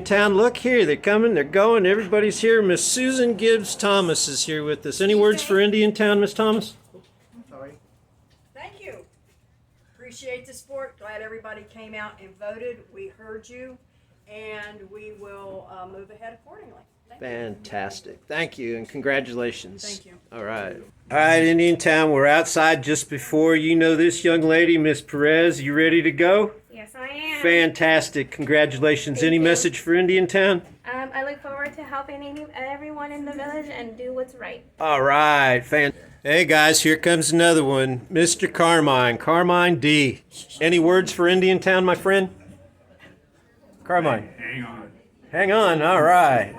Indiantown. Look here, they're coming, they're going, everybody's here. Miss Susan Gibbs Thomas is here with us. Any words for Indiantown, Miss Thomas? Sorry. Thank you. Appreciate the support. Glad everybody came out and voted. We heard you, and we will move ahead accordingly. Fantastic. Thank you, and congratulations. Thank you. All right. All right, Indiantown, we're outside just before. You know this young lady, Miss Perez. You ready to go? Yes, I am. Fantastic. Congratulations. Thank Any you. message for Indiantown? I look forward to helping everyone in the village and do what's right. All right. Hey, guys, here comes another one. Mr. Carmine. Carmine D. Any words for Indiantown, my friend? Carmine. Hang on. Hang on. All right.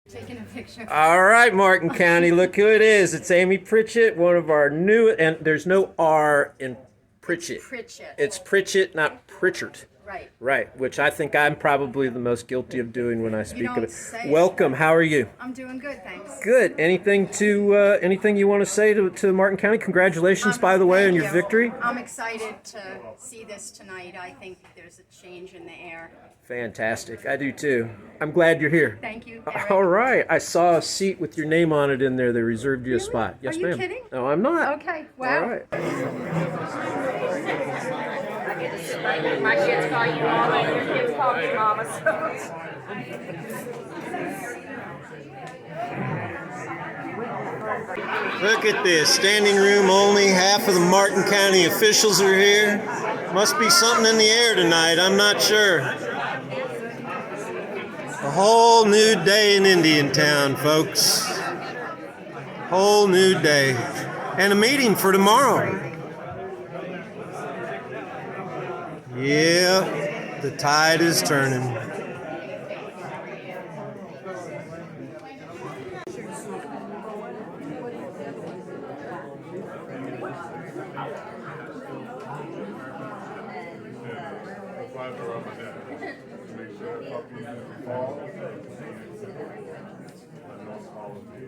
Taking a picture. All right, Martin County. Look who it is. It's Amy Pritchett, one of our new, and there's no R in Pritchett. Pritchett. It's Pritchett, not Pritchard. Right. Right, which I think I'm probably the most guilty of doing when I speak of it. say Welcome. How are you? I'm doing good, thanks. Good. Anything you want to say to Martin County? Congratulations, by the way, on Thank your you. victory. I'm excited to see this tonight. I think there's a change in the air. Fantastic. I do too. I'm glad you're here. Thank you. All right. I saw a seat with your name on it in there. They reserved you a spot. Yes, Are you ma'am. kidding? No, I'm not. Okay, wow. All right. My kids call you mama, and your kids call me mama. Look at this. Standing room only. Half of the Martin County officials are here. Must be something in the air tonight. I'm not sure. A whole new day in Indiantown, folks. Whole new day. And a meeting for tomorrow. Yeah, the tide is turning.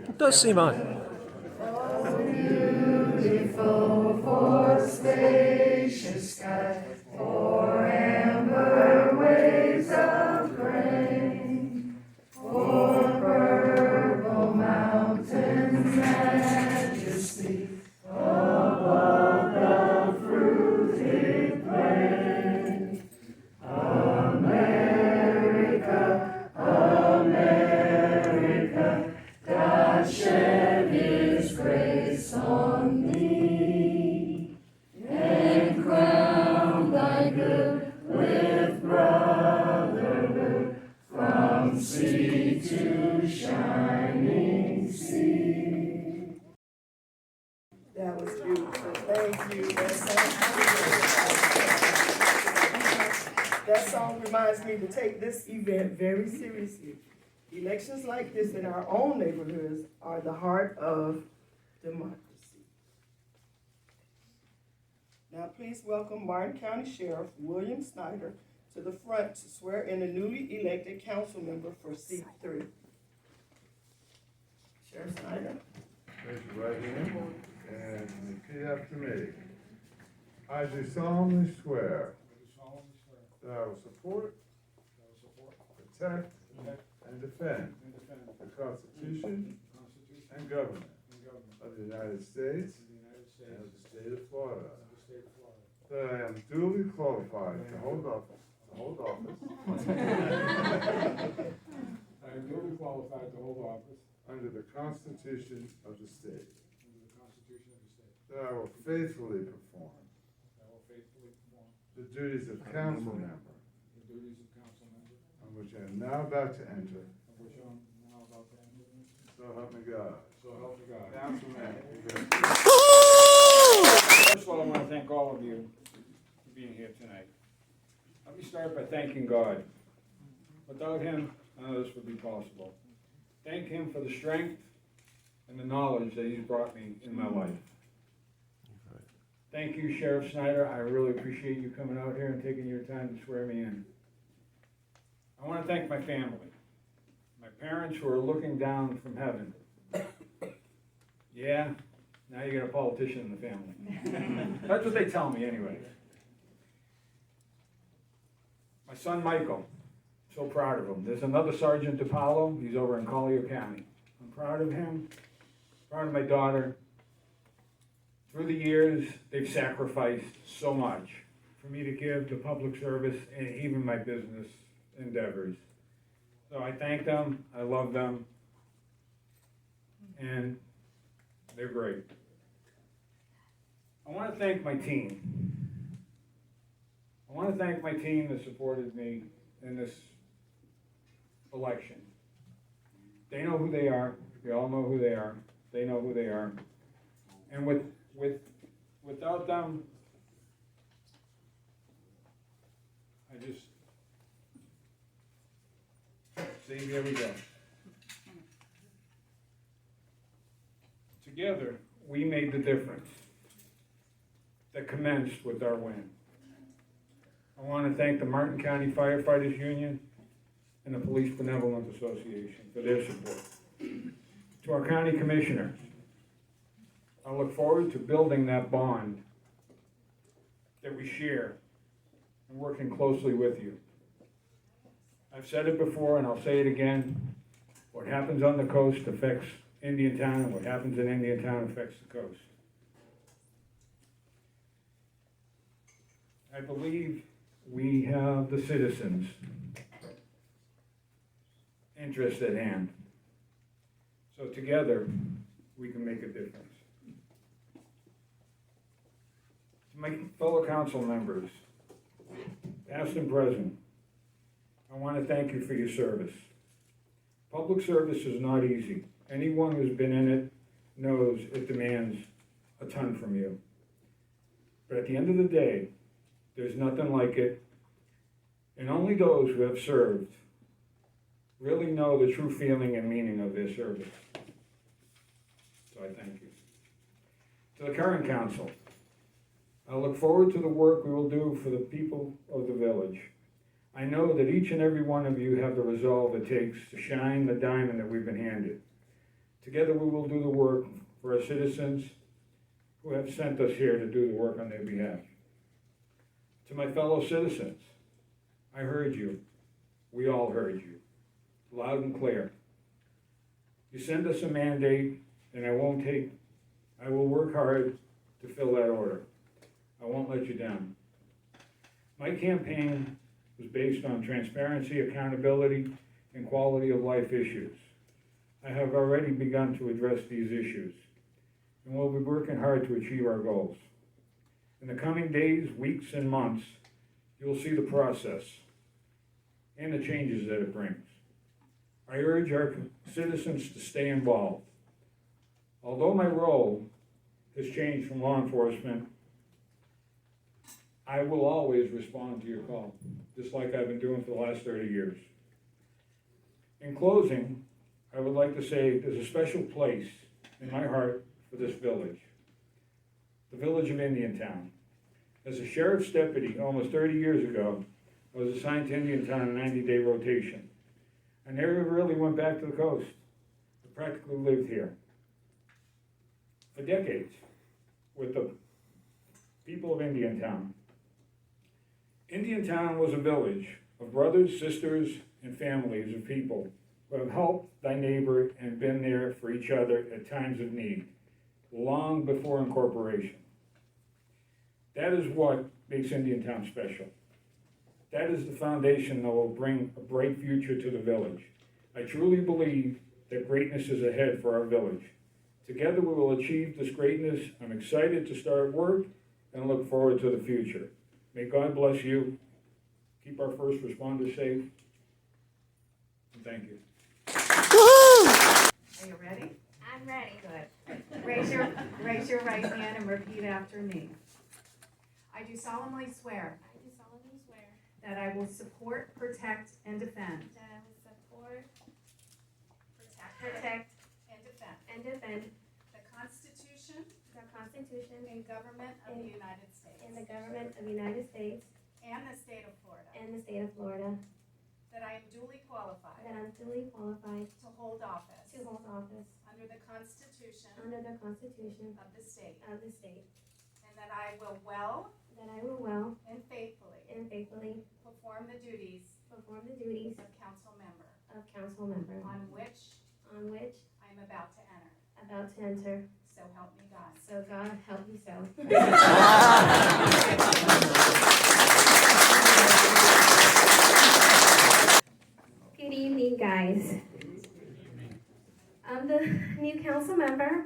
It does seem odd. Beautiful for spacious sky, for amber waves of grain, for purple mountains majesty, above the fruited plain. America, America, God shed His grace on thee, and crown thy good with brotherhood, from sea to shining sea. That was beautiful. Thank you. That song reminds me to take this event very seriously. Elections like this in our own neighborhoods are the heart of democracy. Now please welcome Martin County Sheriff William Snyder to the front to swear in the newly elected council member for seat 3. Sheriff Snyder. Raise your right hand and repeat after me. I do solemnly swear that I will support, protect, and defend the Constitution and government of the United States and of the state of Florida. That I am duly qualified to hold office. I am duly qualified to hold office Under the Constitution of the state. under the Constitution of the state. That I will faithfully perform I will faithfully perform the duties of council member, the duties of council member, on which I am now about to enter. of which I am now about to enter. So help me God. So help me God. Councilman. First of all, I want to thank all of you for being here tonight. Let me start by thanking God. Without Him, none of this would be possible. Thank Him for the strength and the knowledge that He's brought me in my life. Thank you, Sheriff Snyder. I really appreciate you coming out here and taking your time to swear me in. I want to thank my family, my parents who are looking down from heaven. Yeah, now you got a politician in the family. That's what they tell me anyway. My son Michael, so proud of him. There's another Sergeant DiPaolo, he's over in Collier County. I'm proud of him, proud of my daughter. Through the years, they've sacrificed so much for me to give to public service and even my business endeavors. So I thank them, I love them, and they're great. I want to thank my team. I want to thank my team that supported me in this election. They know who they are. We all know who they are. They know who they are. And without them, I just see, here we go. Together, we made the difference that commenced with our win. I want to thank the Martin County Firefighters Union and the Police Benevolent Association for their support. To our county commissioners, I look forward to building that bond that we share and working closely with you. I've said it before and I'll say it again. What happens on the coast affects Indiantown, and what happens in Indiantown affects the coast. I believe we have the citizens' interest at hand. So together, we can make a difference. To my fellow council members, past and present, I want to thank you for your service. Public service is not easy. Anyone who's been in it knows it demands a ton from you. But at the end of the day, there's nothing like it, and only those who have served really know the true feeling and meaning of their service. So I thank you. To the current council, I look forward to the work we will do for the people of the village. I know that each and every one of you have the resolve it takes to shine the diamond that we've been handed. Together we will do the work for our citizens who have sent us here to do the work on their behalf. To my fellow citizens, I heard you. We all heard you, loud and clear. You send us a mandate, and I will work hard to fill that order. I won't let you down. My campaign was based on transparency, accountability, and quality of life issues. I have already begun to address these issues, and we'll be working hard to achieve our goals. In the coming days, weeks, and months, you'll see the process and the changes that it brings. I urge our citizens to stay involved. Although my role has changed from law enforcement, I will always respond to your call, just like I've been doing for the last 30 years. In closing, I would like to say there's a special place in my heart for this village, the village of Indiantown. As a sheriff's deputy almost 30 years ago, I was assigned to Indiantown on a 90-day rotation. I never really went back to the coast. I practically lived here for decades with the people of Indiantown. Indiantown was a village of brothers, sisters, and families of people who have helped thy neighbor and been there for each other at times of need, long before incorporation. That is what makes Indiantown special. That is the foundation that will bring a bright future to the village. I truly believe that greatness is ahead for our village. Together we will achieve this greatness. I'm excited to start work and look forward to the future. May God bless you. Keep our first responders safe. And thank you. Are you ready? I'm ready. Good. Raise your right hand and repeat after me. I do solemnly swear I do solemnly swear that I will support, protect, and defend that I will support, Protect and defend the Constitution the Constitution and government of the United States and the government of the United States and the state of Florida. and the state of Florida, That I am duly qualified that I'm duly qualified to hold office to hold office under the Constitution under the Constitution of the state, of the state, and that I will well that I will well and faithfully and faithfully perform the duties perform the duties of council member of council member on which I am about to enter. So help me God. So God help me so. Good evening, guys. I'm the new council member.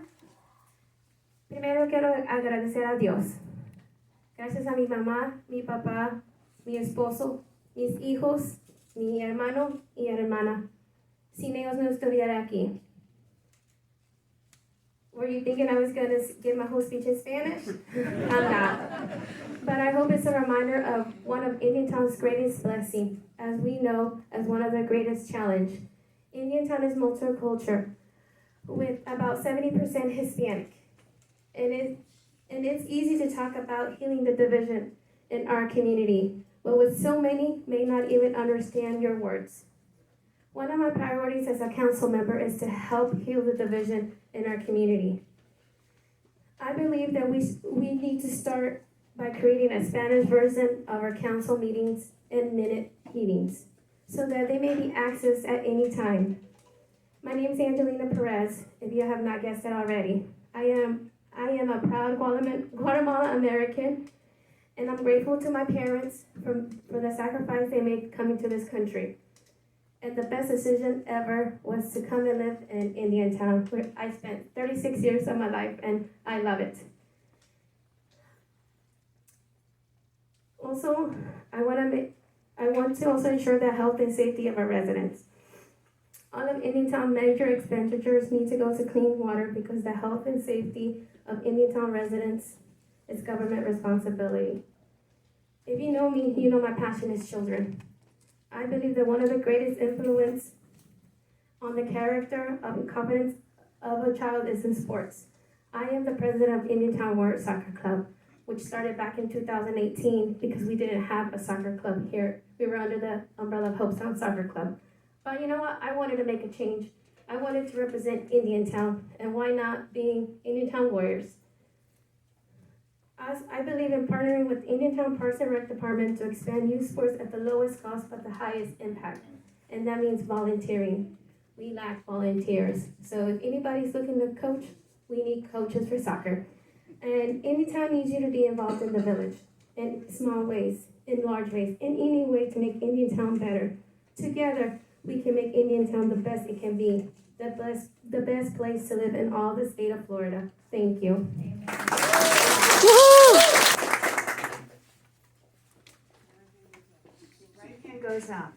Primero quiero agradecer a Dios. Gracias a mi mamá, mi papá, mi esposo, mis hijos, mi hermano y hermana. Sin ellos no estuviera aquí. Were you thinking I was going to give my whole speech in Spanish? I'm not. But I hope it's a reminder of one of Indiantown's greatest blessings, as we know, as one of the greatest challenge. Indiantown is multicultural, with about 70% Hispanic. And it's easy to talk about healing the division in our community, but with so many may not even understand your words. One of my priorities as a council member is to help heal the division in our community. I believe that we need to start by creating a Spanish version of our council meetings and minute meetings, so that they may be accessed at any time. My name is Angelina Perez, if you have not guessed it already. I am a proud Guatemala American, and I'm grateful to my parents for the sacrifice they made coming to this country. And the best decision ever was to come and live in Indiantown, where I spent 36 years of my life, and I love it. Also, I want to also ensure the health and safety of our residents. All of Indiantown major expenditures need to go to clean water because the health and safety of Indiantown residents is government responsibility. If you know me, you know my passion is children. I believe that one of the greatest influence on the character and confidence of a child is in sports. I am the president of Indiantown Warriors Soccer Club, which started back in 2018 because we didn't have a soccer club here. We were under the umbrella of Hopestown Soccer Club. But you know what? I wanted to make a change. I wanted to represent Indiantown, and why not being Indiantown Warriors? I believe in partnering with Indiantown Parks and Rec Department to expand youth sports at the lowest cost but the highest impact, and that means volunteering. We lack volunteers, so if anybody's looking to coach, we need coaches for soccer. And Indiantown needs you to be involved in the village, in small ways, in large ways, in any way to make Indiantown better. Together, we can make Indiantown the best it can be, the best place to live in all the state of Florida. Thank you. Right hand goes up.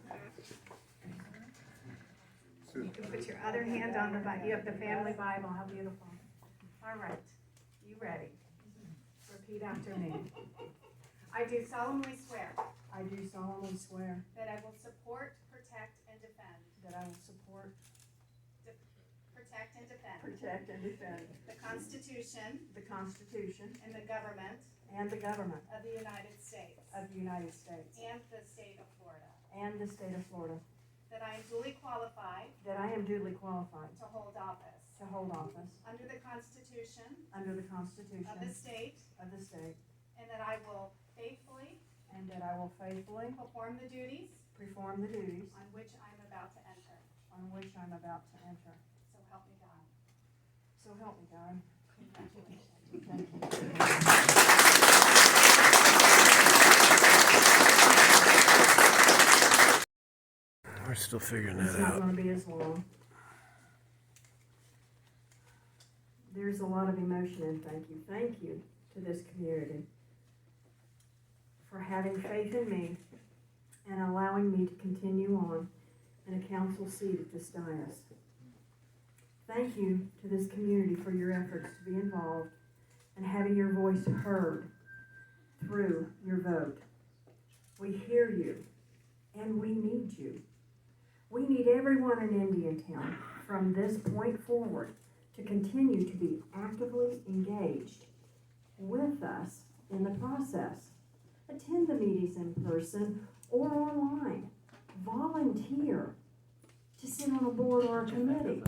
You can put your other hand on the Bible. You have the family Bible. How beautiful. All right. You ready? Repeat after me. I do solemnly swear I do solemnly swear that I will support, protect, and defend that I will support, protect, and defend protect, and defend the Constitution the Constitution and the government and the government of the United States of the United States and the state of Florida, and the state of Florida, that I am duly qualified that I am duly qualified to hold office to hold office under the Constitution under the Constitution of the state, of the state, and that I will faithfully and that I will faithfully perform the duties perform the duties on which I am about to enter. on which I'm about to enter. So help me God. So help me God. Congratulations. We're still figuring It's that not out. going to be as long. There's a lot of emotion and thank you. Thank you to this community for having faith in me and allowing me to continue on in a council seat at this dais. Thank you to this community for your efforts to be involved and having your voice heard through your vote. We hear you and we need you. We need everyone in Indiantown from this point forward to continue to be actively engaged with us in the process. Attend the meetings in person or online. Volunteer to sit on a board or a committee.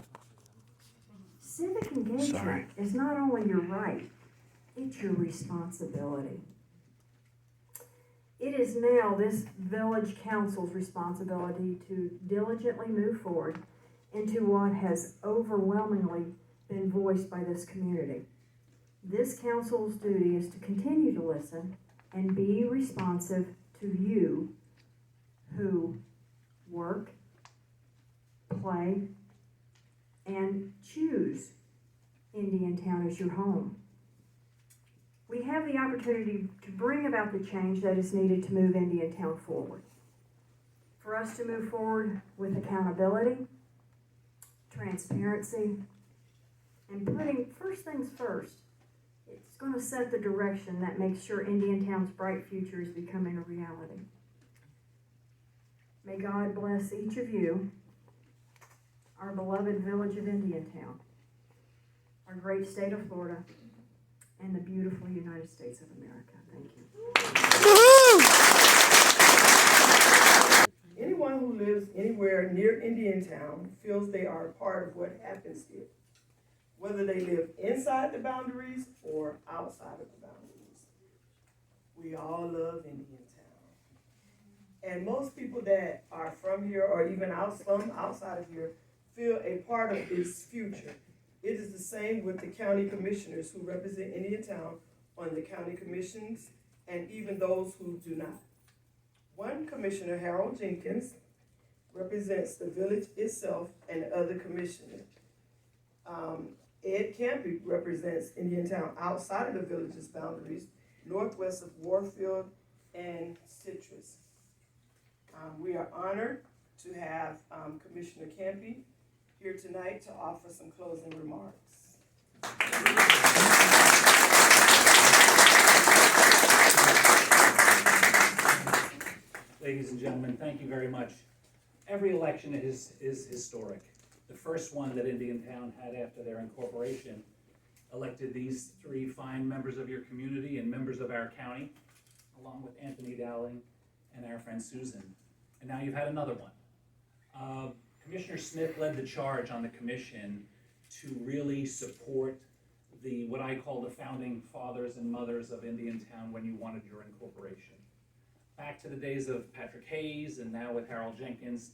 Civic engagement is not only your right, it's your responsibility. It is now this village council's responsibility to diligently move forward into what has overwhelmingly been voiced by this community. This council's duty is to continue to listen and be responsive to you who work, play, and choose Indiantown as your home. We have the opportunity to bring about the change that is needed to move Indiantown forward. For us to move forward with accountability, transparency, and putting first things first. It's going to set the direction that makes sure Indiantown's bright future is becoming a reality. May God bless each of you, our beloved village of Indiantown, our great state of Florida, and the beautiful United States of America. Thank you. Anyone who lives anywhere near Indiantown feels they are a part of what happens here, whether they live inside the boundaries or outside of the boundaries. We all love Indiantown. And most people that are from here or even outside of here feel a part of its future. It is the same with the county commissioners who represent Indiantown on the county commissions and even those who do not. One commissioner, Harold Jenkins, represents the village itself and other commissioners. Ed Campy represents Indiantown outside of the village's boundaries, northwest of Warfield and Citrus. We are honored to have Commissioner Campy here tonight to offer some closing remarks. Ladies and gentlemen, thank you very much. Every election is historic. The first one that Indiantown had after their incorporation elected these three fine members of your community and members of our county, along with Anthony Dowling and our friend Susan. And now you've had another one. Commissioner Smith led the charge on the commission to really support what I call the founding fathers and mothers of Indiantown when you wanted your incorporation. Back to the days of Patrick Hayes and now with Harold Jenkins,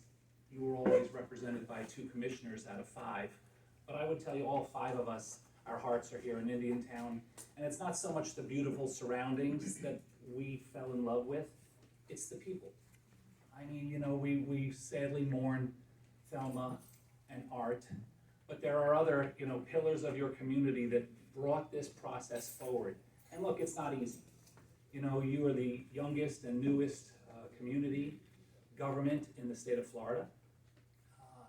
you were always represented by 2 commissioners out of 5. But I would tell you all 5 of us, our hearts are here in Indiantown. And it's not so much the beautiful surroundings that we fell in love with, it's the people. I mean, you know, we sadly mourn Thelma and Art, but there are other, you know, pillars of your community that brought this process forward. And look, it's not easy. You know, you are the youngest and newest community government in the state of Florida,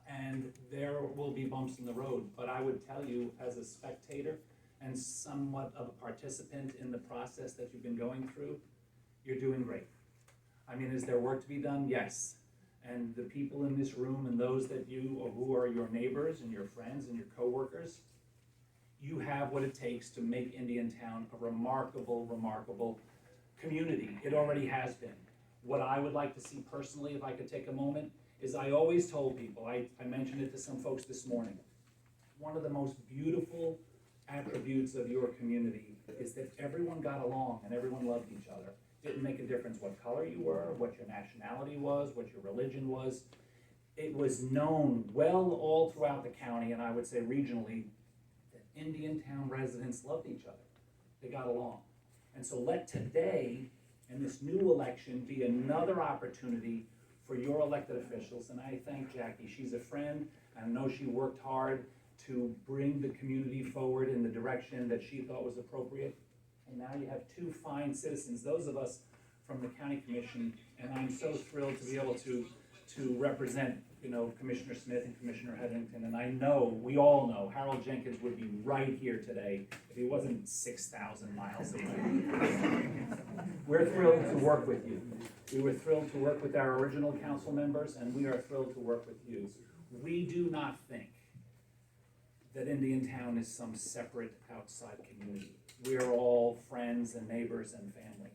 and there will be bumps in the road. But I would tell you, as a spectator and somewhat of a participant in the process that you've been going through, you're doing great. I mean, is there work to be done? Yes. And the people in this room and those that who are your neighbors and your friends and your coworkers, you have what it takes to make Indiantown a remarkable, remarkable community. It already has been. What I would like to see personally, if I could take a moment, is I always told people, I mentioned it to some folks this morning, one of the most beautiful attributes of your community is that everyone got along and everyone loved each other. Didn't make a difference what color you were, what your nationality was, what your religion was. It was known well all throughout the county, and I would say regionally, that Indiantown residents loved each other. They got along. And so let today and this new election be another opportunity for your elected officials. And I thank Jackie. She's a friend. I know she worked hard to bring the community forward in the direction that she thought was appropriate. And now you have 2 fine citizens, those of us from the county commission, and I'm so thrilled to be able to represent, you know, Commissioner Smith and Commissioner Headington. And I know, we all know, Harold Jenkins would be right here today if he wasn't 6,000 miles away. We're thrilled to work with you. We were thrilled to work with our original council members, and we are thrilled to work with you. We do not think that Indiantown is some separate outside community. We are all friends and neighbors and family.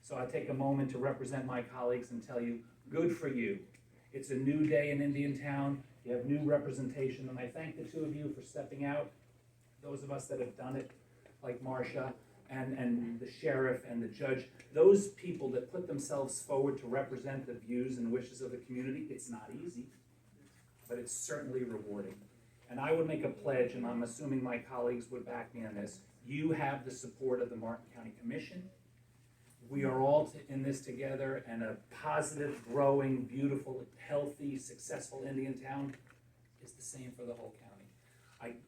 So I take a moment to represent my colleagues and tell you, good for you. It's a new day in Indiantown. You have new representation, and I thank the 2 of you for stepping out. Those of us that have done it, like Marcia, and the sheriff and the judge, those people that put themselves forward to represent the views and wishes of the community, it's not easy, but it's certainly rewarding. And I would make a pledge, and I'm assuming my colleagues would back me on this. You have the support of the Martin County Commission. We are all in this together, and a positive, growing, beautiful, healthy, successful Indiantown is the same for the whole county.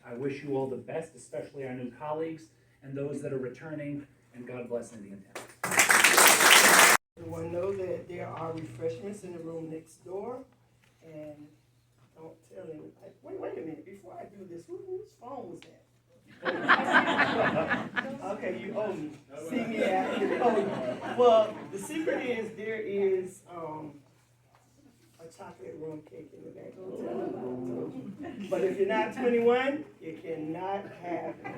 I wish you all the best, especially our new colleagues and those that are returning, and God bless Indiantown. Everyone know that there are refreshments in the room next door, and don't tell anybody. Wait a minute, before I do this, whose phone was that? Okay, you owe me. See me after you owe me. Well, the secret is there is a chocolate rum cake in the back. But if you're not 21, you cannot have it.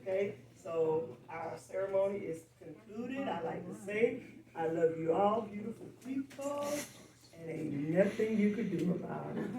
Okay, so our ceremony is concluded. I like to say, I love you all, beautiful people, and ain't nothing you could do about it.